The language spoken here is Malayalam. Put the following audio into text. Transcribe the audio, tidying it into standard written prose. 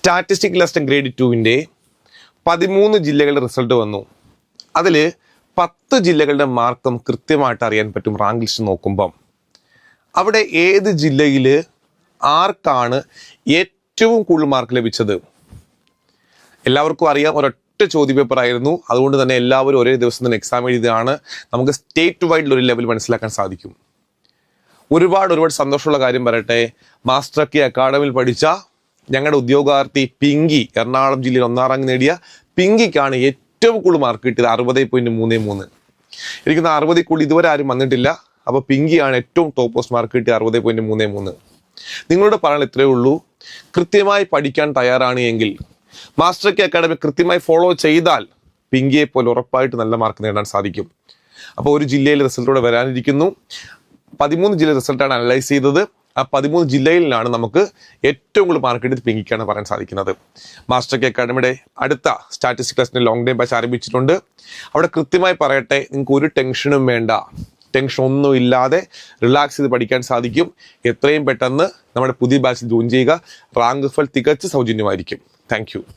സ്റ്റാറ്റിസ്റ്റിക്കൽ അസിസ്റ്റന്റ് ഗ്രേഡ് 2-ന്റെ 13 ജില്ലകളുടെ റിസൾട്ട് വന്നു. അതിൽ 10 ജില്ലകളുടെ മാർക്കും കൃത്യമായിട്ട് അറിയാൻ പറ്റും. റാങ്ക് ലിസ്റ്റ് നോക്കുമ്പം അവിടെ ഏത് ജില്ലയിൽ ആർക്കാണ് ഏറ്റവും കൂടുതൽ മാർക്ക് ലഭിച്ചത് എല്ലാവർക്കും അറിയാം. ഒരൊറ്റ ചോദ്യപേപ്പർ ആയിരുന്നു. അതുകൊണ്ട് തന്നെ എല്ലാവരും ഒരേ ദിവസം തന്നെ എക്സാം എഴുതിയതാണ്. നമുക്ക് സ്റ്റേറ്റ് വൈഡിൽ ഒരു ലെവൽ മനസ്സിലാക്കാൻ സാധിക്കും. ഒരുപാട് സന്തോഷമുള്ള കാര്യം പറയട്ടെ. മാസ്റ്റർ കി അക്കാഡമിയിൽ പഠിച്ച ഞങ്ങളുടെ ഉദ്യോഗാർത്ഥി പിങ്കി, എറണാകുളം ജില്ലയിൽ 1ാം റാങ്ക് നേടിയ പിങ്കിക്കാണ് ഏറ്റവും കൂടുതൽ മാർക്ക് കിട്ടിയത്, 60.33. എനിക്കൊന്ന് 60 കൂടുതൽ ഇതുവരെ ആരും വന്നിട്ടില്ല. അപ്പോൾ പിങ്കിയാണ് ഏറ്റവും ടോപ്പ് പോസ്റ്റ് മാർക്ക് കിട്ടിയ 60.33. നിങ്ങളോട് പറയാൻ ഇത്രയേ ഉള്ളൂ, കൃത്യമായി പഠിക്കാൻ തയ്യാറാണ് എങ്കിൽ മാസ്റ്റർ കി അക്കാഡമി കൃത്യമായി ഫോളോ ചെയ്താൽ പിങ്കിയെ പോലെ ഉറപ്പായിട്ട് നല്ല മാർക്ക് നേടാൻ സാധിക്കും. അപ്പോൾ ഒരു ജില്ലയിൽ റിസൾട്ടോടെ വരാനിരിക്കുന്നു. 13 ജില്ല റിസൾട്ടാണ് അനലൈസ് ചെയ്തത്. ആ 13 ജില്ലയിലാണ് നമുക്ക് ഏറ്റവും കൂടുതൽ മാർക്ക് കിട്ടിയത് പിങ്കിക്കാണ് പറയാൻ സാധിക്കുന്നത്. മാസ്റ്റർ കി അക്കാഡമിയുടെ അടുത്ത സ്റ്റാറ്റിസ്റ്റിക്സ് ടെസ്റ്റിന് ലോങ് ടൈം ബാച്ച് ആരംഭിച്ചിട്ടുണ്ട്. അവിടെ കൃത്യമായി പറയട്ടെ, നിങ്ങൾക്ക് ഒരു ടെൻഷനും വേണ്ട. ടെൻഷൻ ഒന്നും ഇല്ലാതെ റിലാക്സ് ചെയ്ത് പഠിക്കാൻ സാധിക്കും. എത്രയും പെട്ടെന്ന് നമ്മുടെ പുതിയ ബാച്ചിൽ ജോയിൻ ചെയ്യുക. റാങ്ക് ഫൽ തികച്ച് സൗജന്യമായിരിക്കും. Thank you.